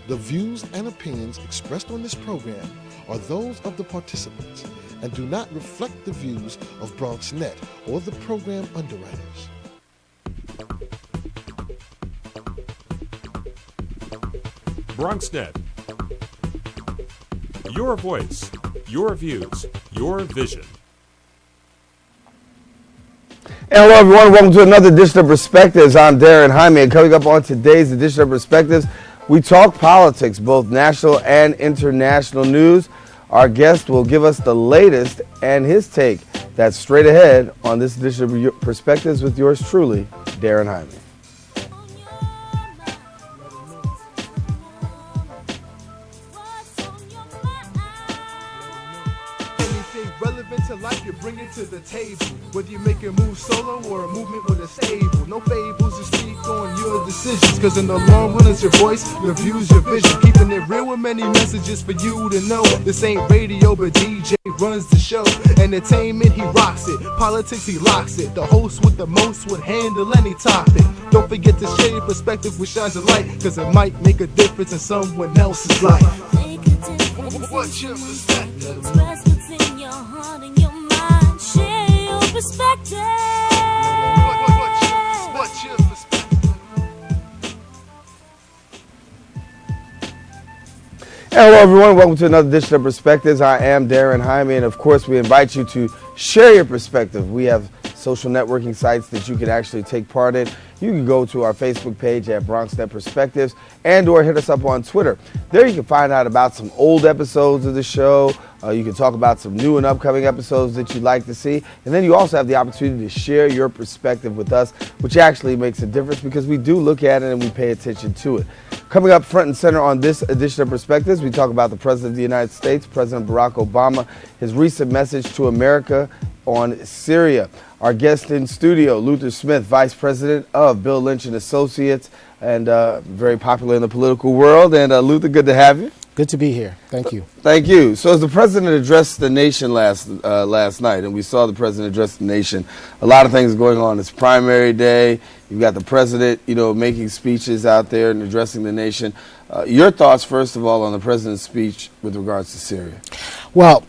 The views and opinions expressed on this program are those of the participants and do not reflect the views of BronxNet or the program underwriters. BronxNet. Your voice, your views, your vision. And hello, everyone. Welcome to another edition of Perspectives. I'm Darren Hyman. And coming up on today's edition of Perspectives, we talk politics, both national and international news. Our guest will give us the latest and his take. That's straight ahead on this edition of Perspectives with yours truly, Darren Hyman. To life, you bring it to the table. Whether you make a move solo or a movement with a stable. No fables, you speak on your decisions. Cause in the long run, it's your voice, your views, your vision. Keeping it real with many messages for you to know. This ain't radio, but DJ runs the show. Entertainment, he rocks it. Politics, he locks it. The host with the most would handle any topic. Don't forget to share your perspective which shines a light. Cause it might make a difference in someone else's life. What's your perspective? Express what's in your heart and your mind. Share your perspective. What's your perspective? Hello, everyone. Welcome to another edition of Perspectives. I am Darren Hyman, and of course, we invite you to share your perspective. We have social networking sites that you can actually take part in. You can go to our Facebook page at BronxNet Perspectives and or hit us up on Twitter. There you can find out about some old episodes of the show. You can talk about some new and upcoming episodes that you'd like to see. And then you also have the opportunity to share your perspective with us, which actually makes a difference because we do look at it and we pay attention to it. Coming up front and center on this edition of Perspectives, we talk about the President of the United States, President Barack Obama, his recent message to America on Syria. Our guest in studio, Luther Smith, Vice President of Bill Lynch and Associates, and very popular in the political world. And Luther, good to have you. Good to be here. Thank you. Thank you. So as the president addressed the nation last night, and we saw the president address the nation, a lot of things going on. It's primary day. You've got the president, making speeches out there and addressing the nation. Your thoughts, first of all, on the president's speech with regards to Syria? Well,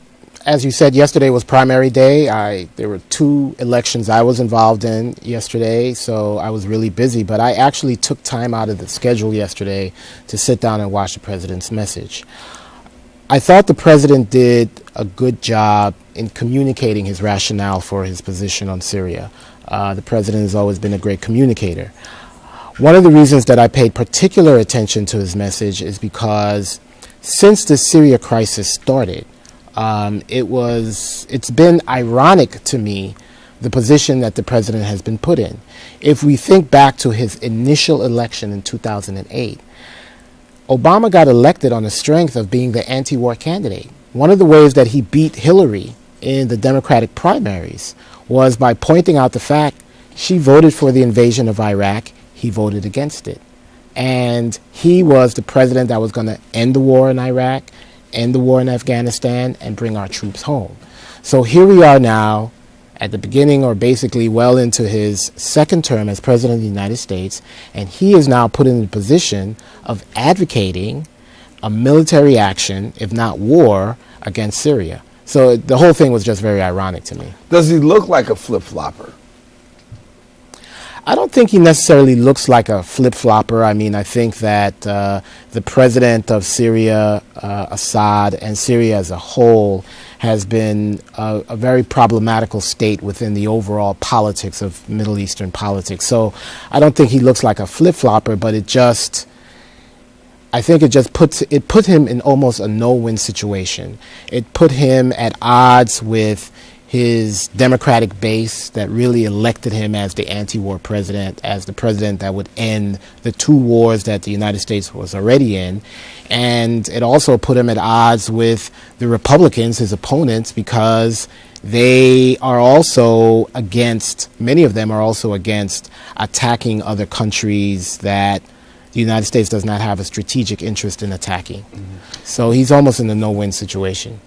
as you said, yesterday was primary day. There were 2 elections I was involved in yesterday, so I was really busy. But I actually took time out of the schedule yesterday to sit down and watch the president's message. I thought the president did a good job in communicating his rationale for his position on Syria. The president has always been a great communicator. One of the reasons that I paid particular attention to his message is because since the Syria crisis started, it's been ironic to me, the position that the president has been put in. If we think back to his initial election in 2008, Obama got elected on the strength of being the anti-war candidate. One of the ways that he beat Hillary in the Democratic primaries was by pointing out the fact she voted for the invasion of Iraq, he voted against it. And he was the president that was going to end the war in Iraq, end the war in Afghanistan, and bring our troops home. So here we are now at the beginning, or basically well into his second term as President of the United States, and he is now put in the position of advocating a military action, if not war, against Syria. So the whole thing was just very ironic to me. Does he look like a flip-flopper? I don't think he necessarily looks like a flip-flopper. I mean, I think that the president of Syria, Assad, and Syria as a whole has been a very problematical state within the overall politics of Middle Eastern politics. So I don't think he looks like a flip-flopper, but I think it put him in almost a no-win situation. It put him at odds with his Democratic base that really elected him as the anti-war president, as the president that would end the 2 wars that the United States was already in. And it also put him at odds with the Republicans, his opponents, because they are also against, many of them are also against attacking other countries that the United States does not have a strategic interest in attacking. Mm-hmm. So he's almost in a no-win situation.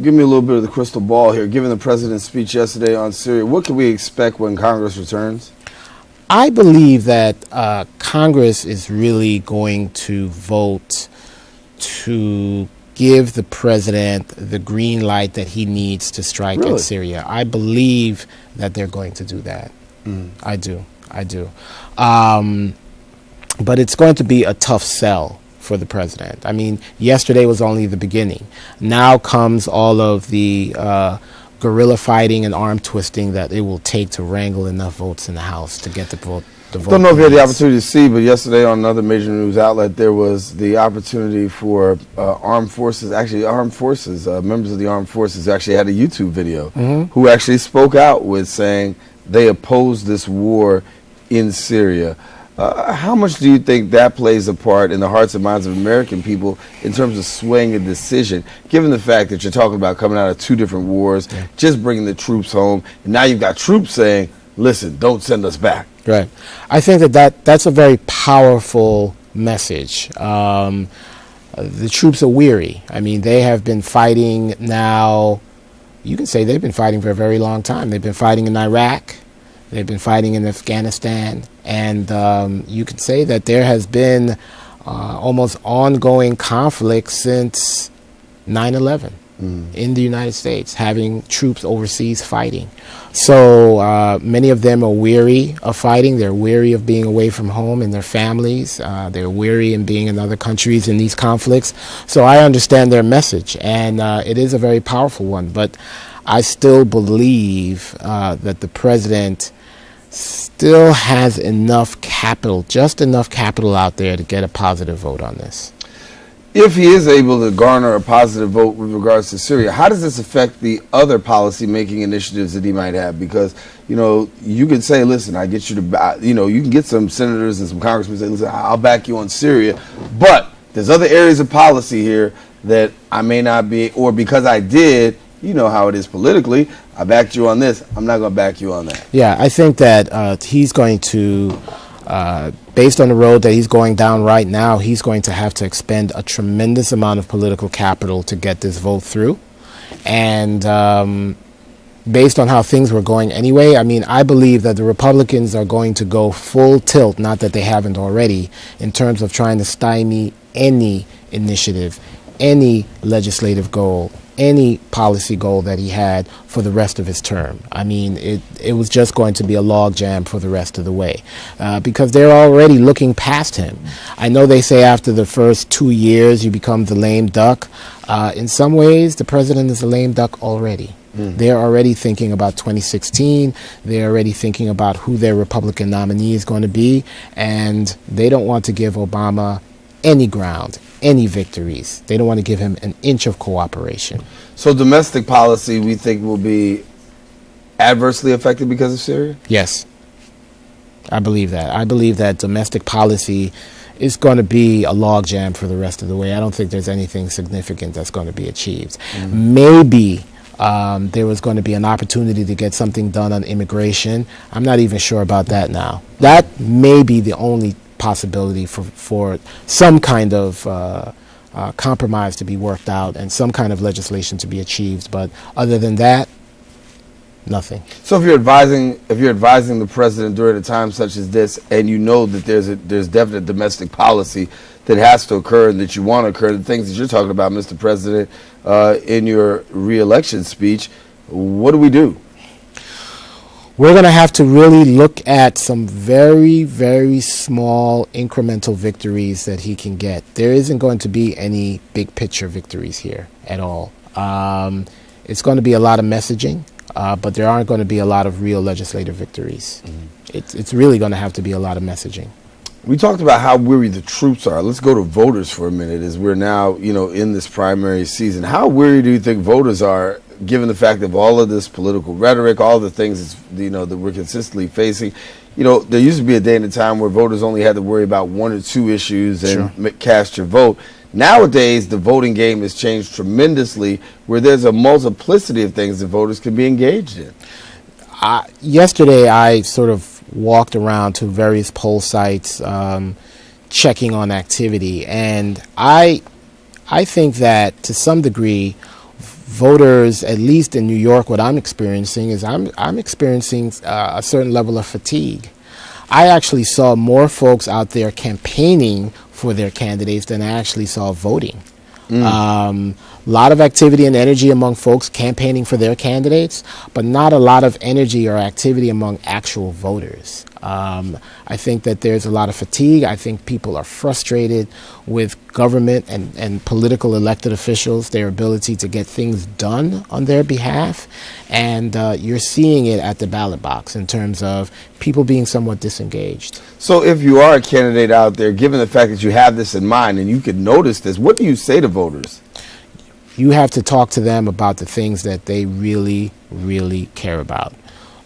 Give me a little bit of the crystal ball here. Given the president's speech yesterday on Syria, what can we expect when Congress returns? I believe that Congress is really going to vote to give the president the green light that he needs to strike Really? at Syria. I believe that they're going to do that. I do. But it's going to be a tough sell for the president. I mean, yesterday was only the beginning. Now comes all of the guerrilla fighting and arm twisting that it will take to wrangle enough votes in the House to get the vote. I don't know if you had the opportunity to see, but yesterday on another major news outlet, there was the opportunity for members of the armed forces actually had a YouTube video who actually spoke out with saying they oppose this war in Syria. How much do you think that plays a part in the hearts and minds of American people in terms of swaying a decision, given the fact that you're talking about coming out of two different wars, just bringing the troops home, and now you've got troops saying, listen, don't send us back? Right. I think that's a very powerful message. The troops are weary. I mean, they have been fighting now, you can say they've been fighting for a very long time. They've been fighting in Iraq. They've been fighting in Afghanistan. And you can say that there has been almost ongoing conflict since 9/11 in the United States, having troops overseas fighting. So many of them are weary of fighting. They're weary of being away from home and their families. They're weary in being in other countries in these conflicts. So I understand their message, and it is a very powerful one. But I still believe that the president still has enough capital, just enough capital out there to get a positive vote on this. If he is able to garner a positive vote with regards to Syria, how does this affect the other policy-making initiatives that he might have? Because, you could say, listen, I get you to, you can get some senators and some congressmen say, listen, I'll back you on Syria, but there's other areas of policy here that I may not be, or because I did, you know how it is politically, I backed you on this, I'm not going to back you on that. Yeah, I think that he's going to, based on the road that he's going down right now, he's going to have to expend a tremendous amount of political capital to get this vote through. And based on how things were going anyway, I mean, I believe that the Republicans are going to go full tilt, not that they haven't already, in terms of trying to stymie any initiative, any legislative goal, any policy goal that he had for the rest of his term. I mean, it was just going to be a logjam for the rest of the way because they're already looking past him. I know they say after the first 2 years you become the lame duck. In some ways, the president is a lame duck already. They're already thinking about 2016. They're already thinking about who their Republican nominee is going to be, and they don't want to give Obama any ground, any victories. They don't want to give him an inch of cooperation. So domestic policy, we think, will be adversely affected because of Syria? Yes. I believe that. I believe that domestic policy is going to be a logjam for the rest of the way. I don't think there's anything significant that's going to be achieved. Maybe there was going to be an opportunity to get something done on immigration. I'm not even sure about that now. That may be the only possibility for some kind of compromise to be worked out and some kind of legislation to be achieved. But other than that, nothing. So if you're advising the president during a time such as this, and you know that there's definite domestic policy that has to occur and that you want to occur, the things that you're talking about, Mr. President, in your re-election speech, what do we do? We're going to have to really look at some very, very small incremental victories that he can get. There isn't going to be any big picture victories here at all. It's going to be a lot of messaging, but there aren't going to be a lot of real legislative victories. It's really going to have to be a lot of messaging. We talked about how weary the troops are. Let's go to voters for a minute as we're now, in this primary season. How weary do you think voters are, given the fact of all of this political rhetoric, all the things that we're consistently facing? There used to be a day and a time where voters only had to worry about one or two issues and cast your vote. Nowadays, the voting game has changed tremendously, where there's a multiplicity of things that voters can be engaged in. Yesterday, I sort of walked around to various poll sites, checking on activity, and I think that to some degree, voters, at least in New York, what I'm experiencing is I'm experiencing a certain level of fatigue. I actually saw more folks out there campaigning for their candidates than I actually saw voting. A lot of activity and energy among folks campaigning for their candidates, but not a lot of energy or activity among actual voters. I think that there's a lot of fatigue. I think people are frustrated with government and political elected officials, their ability to get things done on their behalf. And you're seeing it at the ballot box in terms of people being somewhat disengaged. So if you are a candidate out there, given the fact that you have this in mind and you can notice this, what do you say to voters? You have to talk to them about the things that they really, really care about.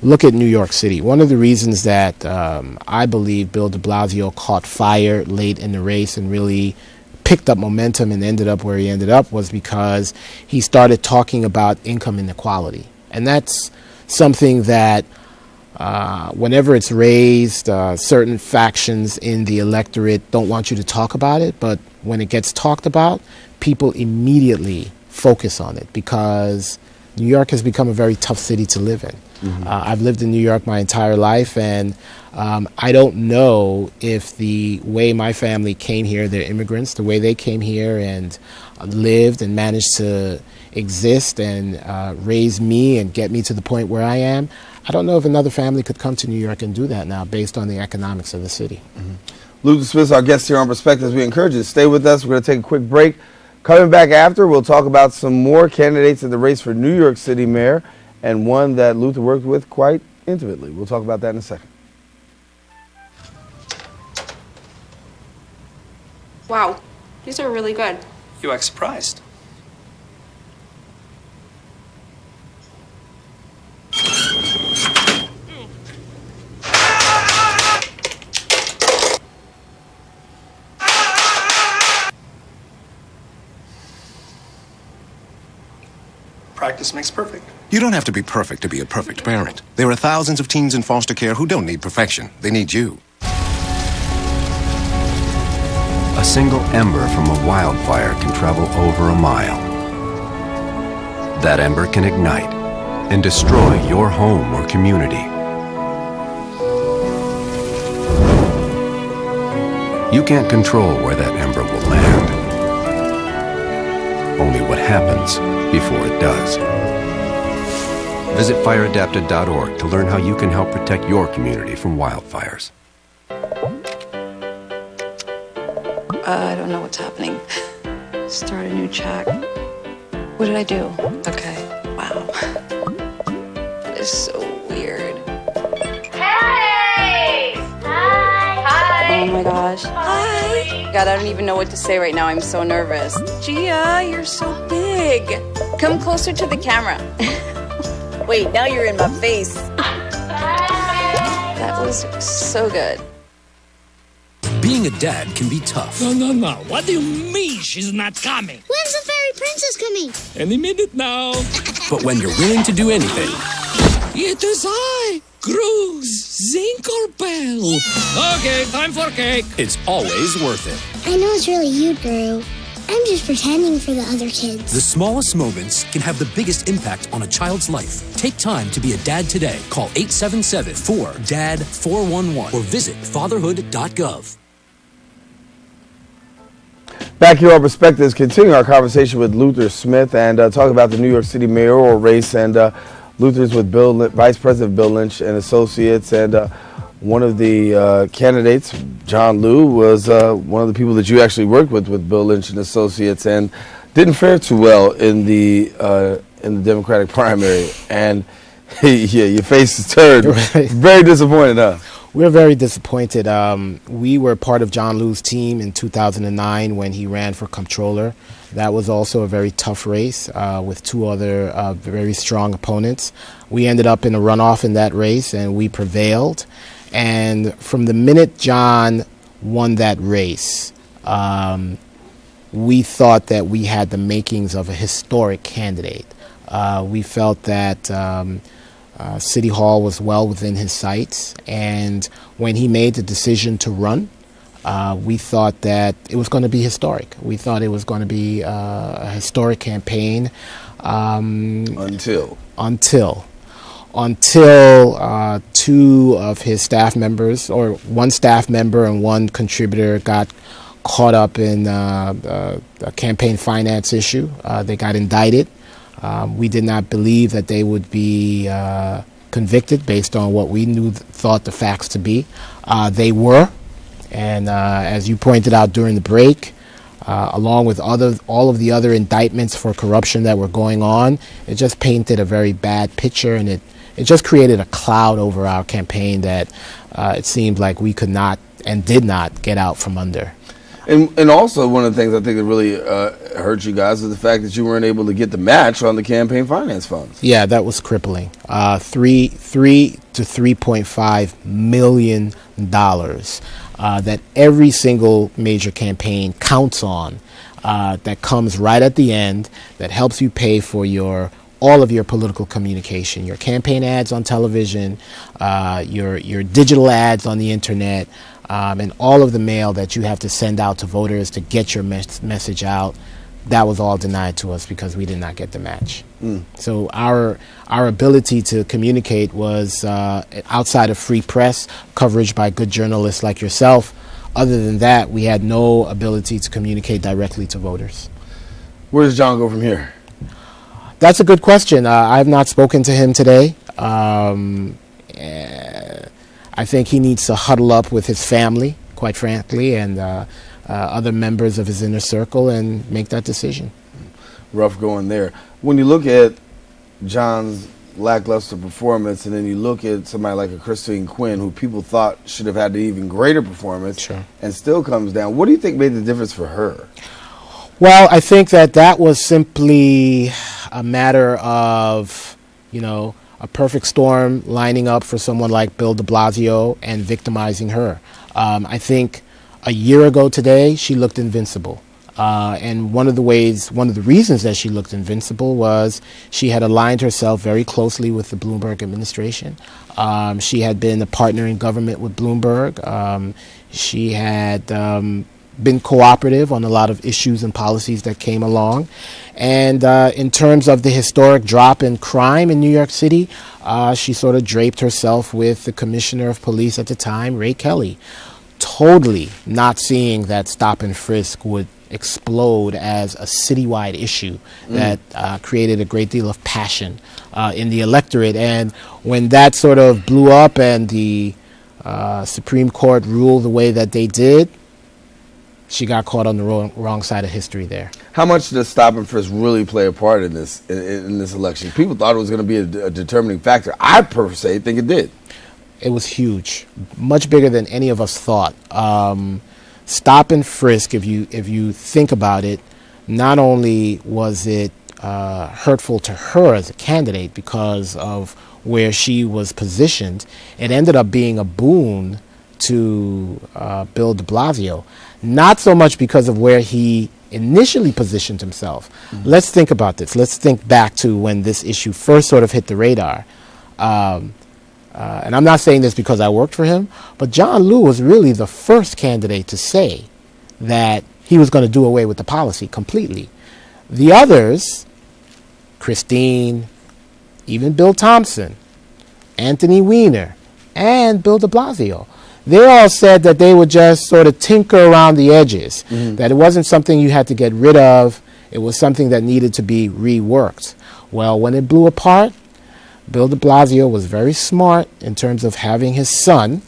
Look at New York City. One of the reasons that I believe Bill de Blasio caught fire late in the race and really picked up momentum and ended up where he ended up was because he started talking about income inequality. And that's something that whenever it's raised, certain factions in the electorate don't want you to talk about it. But when it gets talked about, people immediately focus on it because New York has become a very tough city to live in. I've lived in New York my entire life, and I don't know if the way my family came here, they're immigrants, the way they came here and lived and managed to exist and raise me and get me to the point where I am, I don't know if another family could come to New York and do that now based on the economics of the city. Luther Smith, our guest here on Perspectives. We encourage you to stay with us. We're going to take a quick break. Coming back after, we'll talk about some more candidates in the race for New York City mayor, and one that Luther worked with quite intimately. We'll talk about that in a second. Wow, these are really good. You act surprised. Practice makes perfect. You don't have to be perfect to be a perfect parent. There are thousands of teens in foster care who don't need perfection. They need you. A single ember from a wildfire can travel over a mile. That ember can ignite and destroy your home or community. You can't control where that ember will land. Only what happens before it does. Visit fireadapted.org to learn how you can help protect your community from wildfires. I don't know what's happening. Start a new chat. What did I do? Okay, wow. That is so weird. Hey! Hi! Oh my gosh. Hi! God, I don't even know what to say right now. I'm so nervous. Gia, you're so big. Come closer to the camera. Wait, now you're in my face. That was so good. Being a dad can be tough. No. What do you mean she's not coming? When's the fairy princess coming? Any minute now. But when you're willing to do anything... It is I, Cruz Zinkelpel. Okay, time for cake. It's always worth it. I know it's really you, Drew. I'm just pretending for the other kids. The smallest moments can have the biggest impact on a child's life. Take time to be a dad today. Call 877-4DAD-411 or visit fatherhood.gov. Back here on Perspectives, continuing our conversation with Luther Smith and talk about the New York City mayoral race. And Luther's with Vice President Bill Lynch and Associates. And one of the candidates, John Liu, was one of the people that you actually worked with Bill Lynch and Associates, and didn't fare too well in the Democratic primary. And yeah, your face is turned. Right. Very disappointed, huh? We're very disappointed. We were part of John Liu's team in 2009 when he ran for comptroller. That was also a very tough race with two other very strong opponents. We ended up in a runoff in that race, and we prevailed. And from the minute John won that race, we thought that we had the makings of a historic candidate. We felt that City Hall was well within his sights, and when he made the decision to run, we thought that it was going to be historic. We thought it was going to be a historic campaign. Until two of his staff members, or one staff member and one contributor, got caught up in a campaign finance issue. They got indicted. We did not believe that they would be convicted based on what we thought the facts to be. They were, and as you pointed out during the break, along with all of the other indictments for corruption that were going on, it just painted a very bad picture, and it just created a cloud over our campaign that it seemed like we could not and did not get out from under. And also one of the things I think that really hurt you guys is the fact that you weren't able to get the match on the campaign finance funds. Yeah, that was crippling. $3 to $3.5 million that every single major campaign counts on, that comes right at the end, that helps you pay for all of your political communication, your campaign ads on television, your digital ads on the internet, and all of the mail that you have to send out to voters to get your message out. That was all denied to us because we did not get the match. So our ability to communicate was outside of free press coverage by good journalists like yourself. Other than that, we had no ability to communicate directly to voters. Where does John go from here? That's a good question. I have not spoken to him today. I think he needs to huddle up with his family, quite frankly, and other members of his inner circle and make that decision. Rough going there. When you look at John's lackluster performance, and then you look at somebody like a Christine Quinn, who people thought should have had an even greater performance, and still comes down, what do you think made the difference for her? Well, I think that was simply a matter of, a perfect storm lining up for someone like Bill de Blasio and victimizing her. I think a year ago today, she looked invincible. And one of the reasons that she looked invincible was she had aligned herself very closely with the Bloomberg administration. She had been a partner in government with Bloomberg. She had been cooperative on a lot of issues and policies that came along. And in terms of the historic drop in crime in New York City, she sort of draped herself with the commissioner of police at the time, Ray Kelly, totally not seeing that stop and frisk would explode as a citywide issue that created a great deal of passion in the electorate. And when that sort of blew up and the Supreme Court ruled the way that they did, she got caught on the wrong side of history there. How much does stop and frisk really play a part in this election? People thought it was going to be a determining factor. I per se think it did. It was huge, much bigger than any of us thought. Stop and frisk, if you think about it, not only was it hurtful to her as a candidate because of where she was positioned, it ended up being a boon to Bill de Blasio. Not so much because of where he initially positioned himself. Let's think about this. Let's think back to when this issue first sort of hit the radar. And I'm not saying this because I worked for him, but John Liu was really the first candidate to say that he was going to do away with the policy completely. The others, Christine, even Bill Thompson, Anthony Weiner, and Bill de Blasio, they all said that they would just sort of tinker around the edges, that it wasn't something you had to get rid of, it was something that needed to be reworked. Well, when it blew apart, Bill de Blasio was very smart in terms of having his son,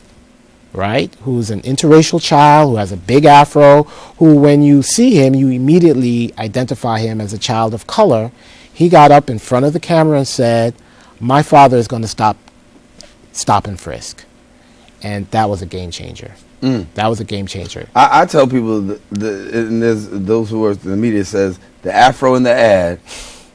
right, who's an interracial child, who has a big afro, who when you see him, you immediately identify him as a child of color. He got up in front of the camera and said, my father is going to stop and frisk. And that was a game changer. That was a game changer. I tell people, and there's those who are in the media says, the afro in the ad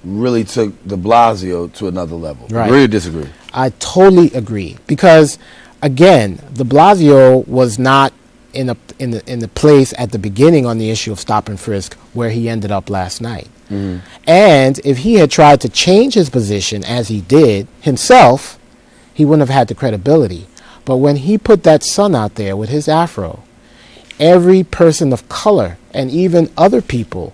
really took de Blasio to another level. Right. Agree or disagree? I totally agree. Because, again, de Blasio was not in the place at the beginning on the issue of stop and frisk where he ended up last night. And if he had tried to change his position as he did himself, he wouldn't have had the credibility. But when he put that son out there with his afro, every person of color and even other people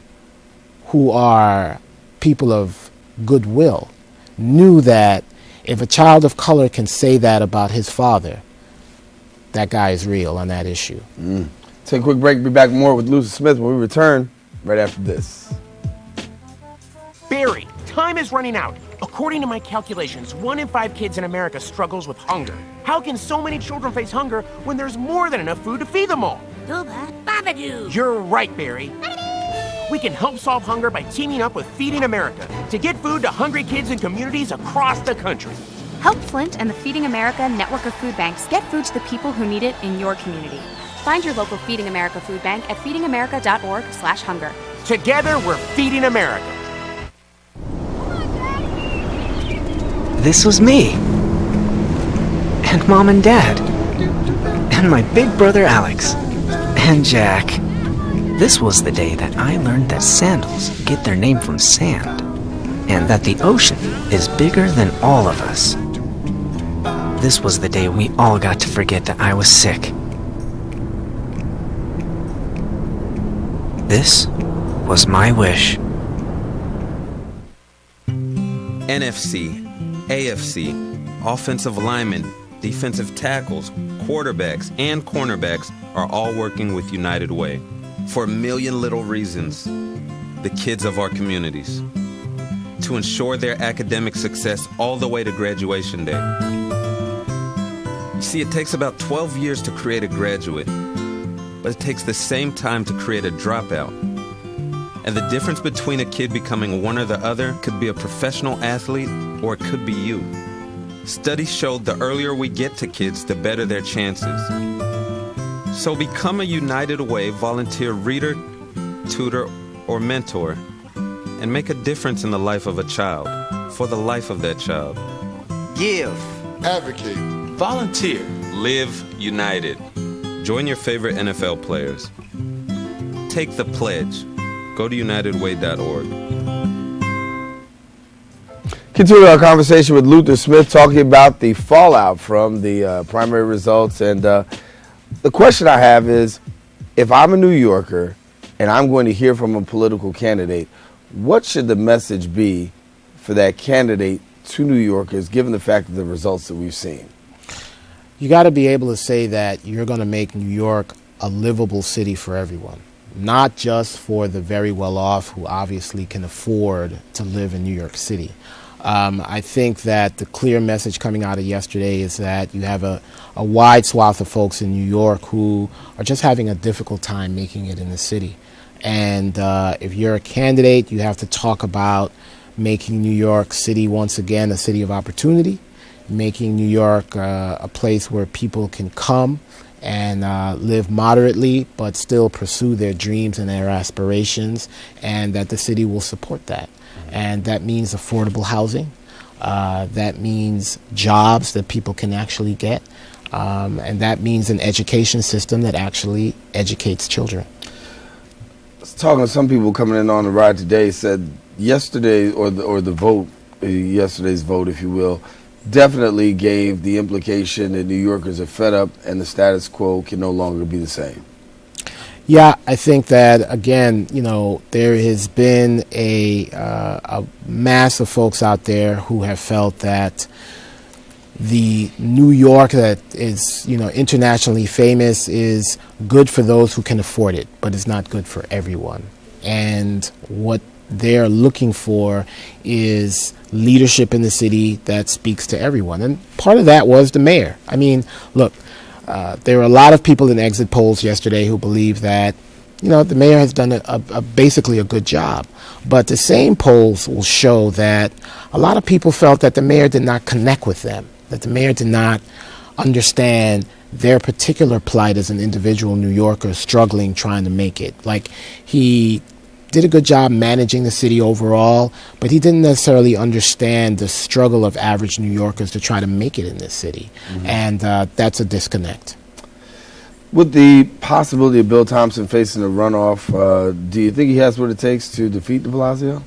who are people of goodwill knew that if a child of color can say that about his father, that guy is real on that issue. Take a quick break. Be back more with Luther Smith when we return right after this. Barry, time is running out. According to my calculations, 1 in 5 kids in America struggles with hunger. How can so many children face hunger when there's more than enough food to feed them all? Babadoo. You're right, Barry. We can help solve hunger by teaming up with Feeding America to get food to hungry kids in communities across the country. Help Flint and the Feeding America network of food banks get food to the people who need it in your community. Find your local Feeding America food bank at feedingamerica.org/hunger. Together, we're Feeding America. This was me. And Mom and Dad. And my big brother Alex. And Jack. This was the day that I learned that sandals get their name from sand. And that the ocean is bigger than all of us. This was the day we all got to forget that I was sick. This was my wish. NFC, AFC, offensive linemen, defensive tackles, quarterbacks, and cornerbacks are all working with United Way for a million little reasons. The kids of our communities. To ensure their academic success all the way to graduation day. You see, it takes about 12 years to create a graduate, but it takes the same time to create a dropout. And the difference between a kid becoming one or the other could be a professional athlete, or it could be you. Studies showed the earlier we get to kids, the better their chances. So become a United Way volunteer reader, tutor, or mentor, and make a difference in the life of a child, for the life of that child. Give. Advocate. Volunteer. Live united. Join your favorite NFL players. Take the pledge. Go to unitedway.org. Continue our conversation with Luther Smith, talking about the fallout from the primary results. And the question I have is, if I'm a New Yorker and I'm going to hear from a political candidate, what should the message be for that candidate to New Yorkers, given the fact of the results that we've seen? You got to be able to say that you're going to make New York a livable city for everyone, not just for the very well-off who obviously can afford to live in New York City. I think that the clear message coming out of yesterday is that you have a wide swath of folks in New York who are just having a difficult time making it in the city. And if you're a candidate, you have to talk about making New York City once again a city of opportunity, making New York a place where people can come and live moderately but still pursue their dreams and their aspirations, and that the city will support that. And that means affordable housing. That means jobs that people can actually get. And that means an education system that actually educates children. I was talking to some people coming in on the ride today, said yesterday, or the vote, yesterday's vote, if you will, definitely gave the implication that New Yorkers are fed up and the status quo can no longer be the same. Yeah, I think that, again, you know, there has been a mass of folks out there who have felt that the New York that is, you know, internationally famous is good for those who can afford it, but it's not good for everyone. And what they're looking for is leadership in the city that speaks to everyone. And part of that was the mayor. I mean, look, there were a lot of people in exit polls yesterday who believe that, you know, the mayor has done basically a good job. But the same polls will show that a lot of people felt that the mayor did not connect with them, that the mayor did not understand their particular plight as an individual New Yorker struggling, trying to make it. Like, he did a good job managing the city overall, but he didn't necessarily understand the struggle of average New Yorkers to try to make it in this city. Mm-hmm. And that's a disconnect. With the possibility of Bill Thompson facing a runoff, do you think he has what it takes to defeat de Blasio?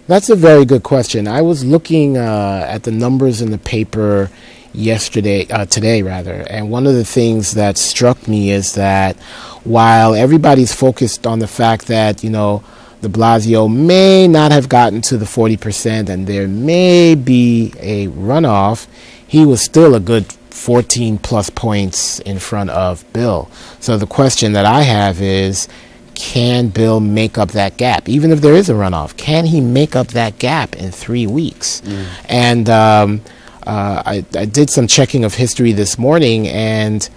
That's a very good question. I was looking at the numbers in the paper today, and one of the things that struck me is that while everybody's focused on the fact that, you know, de Blasio may not have gotten to the 40% and there may be a runoff, he was still a good 14 plus points in front of Bill. So the question that I have is, can Bill make up that gap? Even if there is a runoff, can he make up that gap in 3 weeks? And I did some checking of history this morning, and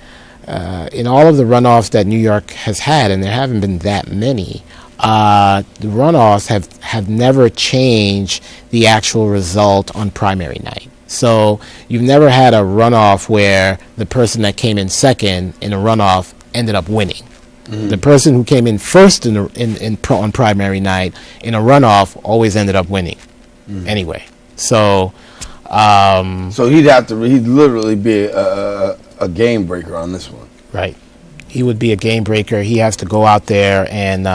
in all of the runoffs that New York has had, and there haven't been that many, the runoffs have never changed the actual result on primary night. So you've never had a runoff where the person that came in second in a runoff ended up winning. The person who came in first on primary night in a runoff always ended up winning. Anyway, so he'd literally be a game breaker on this one. Right. He would be a game breaker. He has to go out there and,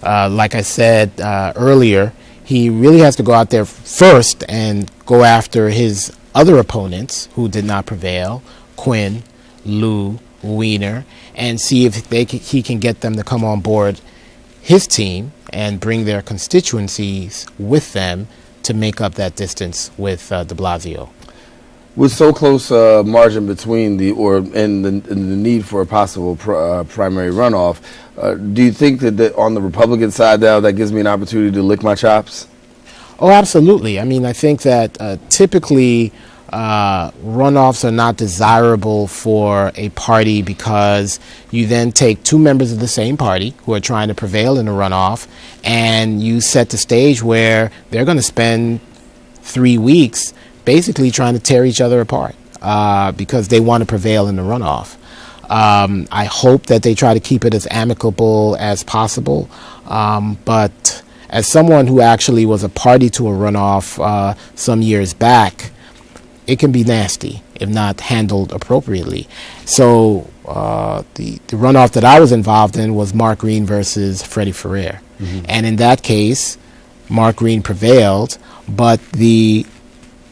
like I said earlier, he really has to go out there first and go after his other opponents who did not prevail, Quinn, Lou, Weiner, and see if he can get them to come on board his team and bring their constituencies with them to make up that distance with de Blasio. With so close margin between the need for a possible primary runoff, do you think that on the Republican side now that gives me an opportunity to lick my chops? Oh, absolutely. I mean, I think that typically runoffs are not desirable for a party because you then take two members of the same party who are trying to prevail in a runoff, and you set the stage where they're going to spend 3 weeks basically trying to tear each other apart because they want to prevail in the runoff. I hope that they try to keep it as amicable as possible, but as someone who actually was a party to a runoff some years back, it can be nasty if not handled appropriately. So the runoff that I was involved in was Mark Green versus Freddie Ferrer. And in that case, Mark Green prevailed, but the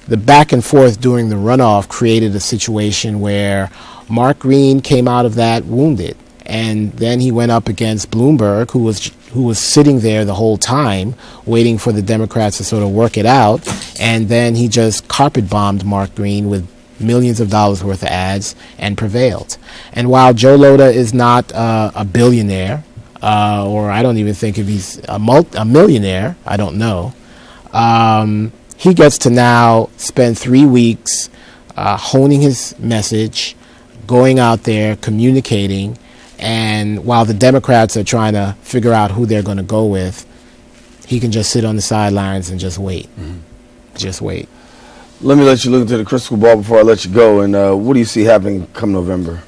back and forth during the runoff created a situation where Mark Green came out of that wounded, and then he went up against Bloomberg, who was sitting there the whole time waiting for the Democrats to sort of work it out, and then he just carpet bombed Mark Green with millions of dollars worth of ads and prevailed. And while Joe Lhota is not a billionaire, or I don't even think if he's a millionaire, I don't know, he gets to now spend 3 weeks honing his message, going out there, communicating, and while the Democrats are trying to figure out who they're going to go with, he can just sit on the sidelines and just wait. Just wait. Let me let you look into the crystal ball before I let you go. And what do you see happening come November?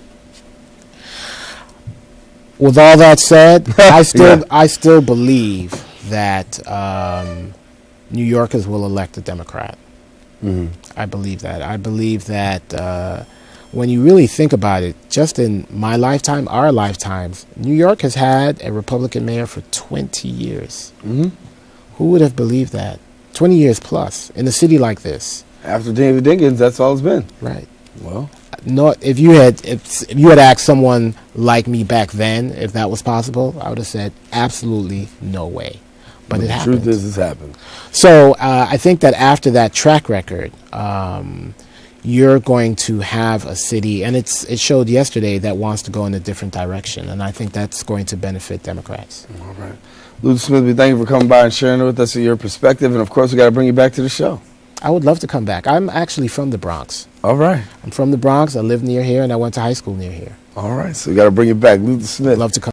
With all that said, I still believe that New Yorkers will elect a Democrat. I believe that. I believe that when you really think about it, just in my lifetime, our lifetimes, New York has had a Republican mayor for 20 years. Who would have believed that? 20 years plus in a city like this. After David Dinkins, that's all it's been. Right. Well, no. If you had asked someone like me back then if that was possible, I would have said absolutely no way. But it happened. The truth is, it's happened. So I think that after that track record, you're going to have a city, and it showed yesterday, that wants to go in a different direction, and I think that's going to benefit Democrats. All right. Luther Smith, we thank you for coming by and sharing with us your perspective, and of course, we got to bring you back to the show. I would love to come back. I'm actually from the Bronx. All right. I'm from the Bronx. I live near here, and I went to high school near here. All right. So we got to bring you back. Luther Smith. Love to come.